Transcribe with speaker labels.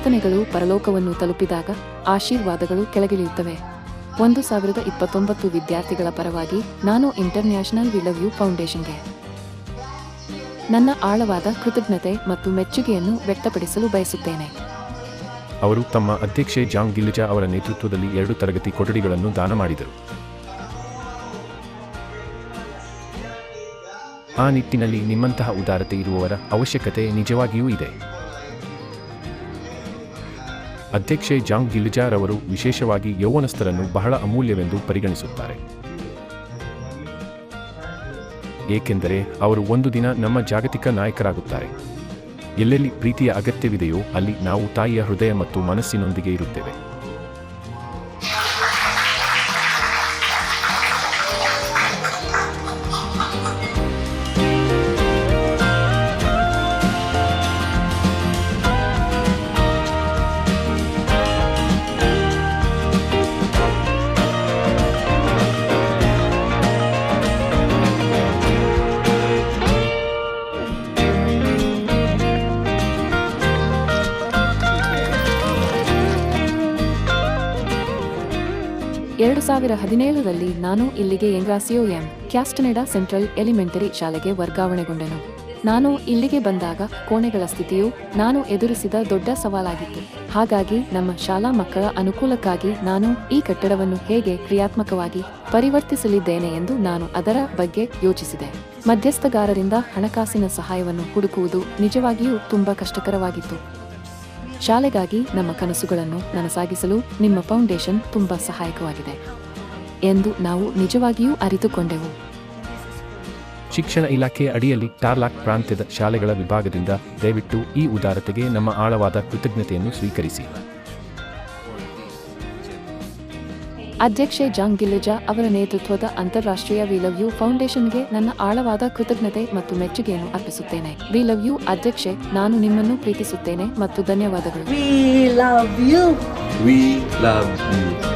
Speaker 1: ಪ್ರಾರ್ಥನೆಗಳು ಪರಲೋಕವನ್ನು ತಲುಪಿದಾಗ ಆಶೀರ್ವಾದಗಳು ಕೆಳಗಿಳಿಯುತ್ತವೆ. 1029 ವಿದ್ಯಾರ್ಥಿಗಳ ಪರವಾಗಿ ನಾನು ಇಂಟರ್ನ್ಯಾಷನಲ್ ವಿ ಲವ್ ಯು ಫೌಂಡೇಶನ್ಗೆ ನನ್ನ ಆಳವಾದ ಕೃತಜ್ಞತೆ ಮತ್ತು ಮೆಚ್ಚುಗೆಯನ್ನು ವ್ಯಕ್ತಪಡಿಸಲು ಬಯಸುತ್ತೇನೆ.
Speaker 2: ಅವರು ತಮ್ಮ ಅಧ್ಯಕ್ಷೆ ಜಾಂಗ್ ಗಿಲಿಜಾ ಅವರ ನೇತೃತ್ವದಲ್ಲಿ 2 ತರಗತಿ ಕೊಠಡಿಗಳನ್ನು ದಾನ ಮಾಡಿದರು. ಆ ನಿಟ್ಟಿನಲ್ಲಿ ನಿಮ್ಮಂತಹ ಉದಾರತೆ ಇರುವವರ ಅವಶ್ಯಕತೆ ನಿಜವಾಗಿಯೂ ಇದೆ. ಅಧ್ಯಕ್ಷೆ ಜಾಂಗ್ ಗಿಲಿಜಾ ರವರು ವಿಶೇಷವಾಗಿ ಯೌವನಸ್ಥರನ್ನು ಬಹಳ ಅಮೂಲ್ಯವೆಂದು ಪರಿಗಣಿಸುತ್ತಾರೆ. ಏಕೆಂದರೆ ಅವರು ಒಂದು ದಿನ ನಮ್ಮ ಜಾಗತಿಕ ನಾಯಕರಾಗುತ್ತಾರೆ. ಎಲ್ಲೆಲ್ಲಿ ಪ್ರೀತಿಯ ಅಗತ್ಯವಿದೆಯೋ ಅಲ್ಲಿ ನಾವು ತಾಯಿಯ ಹೃದಯ ಮತ್ತು ಮನಸ್ಸಿನೊಂದಿಗೆ ಇರುತ್ತೇವೆ.
Speaker 1: ಎರಡು 2017ರಲ್ಲಿ ನಾನು ಇಲ್ಲಿಗೆ ಎಂಗ್ರಾಸಿಯೋ ಎಂ ಕ್ಯಾಸ್ಟನೆಡಾ ಸೆಂಟ್ರಲ್ ಎಲಿಮೆಂಟರಿ ಶಾಲೆಗೆ ವರ್ಗಾವಣೆಗೊಂಡೆನು. ನಾನು ಇಲ್ಲಿಗೆ ಬಂದಾಗ ಕೋಣೆಗಳ ಸ್ಥಿತಿಯು ನಾನು ಎದುರಿಸಿದ ದೊಡ್ಡ ಸವಾಲಾಗಿತ್ತು. ಹಾಗಾಗಿ ನಮ್ಮ ಶಾಲಾ ಮಕ್ಕಳ ಅನುಕೂಲಕ್ಕಾಗಿ ನಾನು ಈ ಕಟ್ಟಡವನ್ನು ಹೇಗೆ ಕ್ರಿಯಾತ್ಮಕವಾಗಿ ಪರಿವರ್ತಿಸಲಿದ್ದೇನೆ ಎಂದು ನಾನು ಅದರ ಬಗ್ಗೆ ಯೋಚಿಸಿದೆ. ಮಧ್ಯಸ್ಥಗಾರರಿಂದ ಹಣಕಾಸಿನ ಸಹಾಯವನ್ನು ಹುಡುಕುವುದು ನಿಜವಾಗಿಯೂ ತುಂಬಾ ಕಷ್ಟಕರವಾಗಿತ್ತು. ಶಾಲೆಗಾಗಿ ನಮ್ಮ ಕನಸುಗಳನ್ನು ನನಸಾಗಿಸಲು ನಿಮ್ಮ ಫೌಂಡೇಶನ್ ತುಂಬಾ ಸಹಾಯಕವಾಗಿದೆ ಎಂದು ನಾವು ನಿಜವಾಗಿಯೂ ಅರಿತುಕೊಂಡೆವು.
Speaker 2: ಶಿಕ್ಷಣ ಇಲಾಖೆಯ ಅಡಿಯಲ್ಲಿ ಟಾರ್ಲಾಕ್ ಪ್ರಾಂತ್ಯದ ಶಾಲೆಗಳ ವಿಭಾಗದಿಂದ ದಯವಿಟ್ಟು ಈ ಉದಾರತೆಗೆ ನಮ್ಮ ಆಳವಾದ ಕೃತಜ್ಞತೆಯನ್ನು ಸ್ವೀಕರಿಸಿ.
Speaker 1: ಅಧ್ಯಕ್ಷೆ ಜಾಂಗ್ ಗಿಲಿಜಾ ಅವರ ನೇತೃತ್ವದ ಅಂತಾರಾಷ್ಟ್ರೀಯ ವಿ ಲವ್ ಯು ಫೌಂಡೇಶನ್ಗೆ ನನ್ನ ಆಳವಾದ ಕೃತಜ್ಞತೆ ಮತ್ತು ಮೆಚ್ಚುಗೆಯನ್ನು ಅರ್ಪಿಸುತ್ತೇನೆ. ವಿ ಲವ್ ಯು ಅಧ್ಯಕ್ಷೆ, ನಾನು ನಿಮ್ಮನ್ನು ಪ್ರೀತಿಸುತ್ತೇನೆ ಮತ್ತು ಧನ್ಯವಾದಗಳು.
Speaker 3: We love you.
Speaker 4: We love you.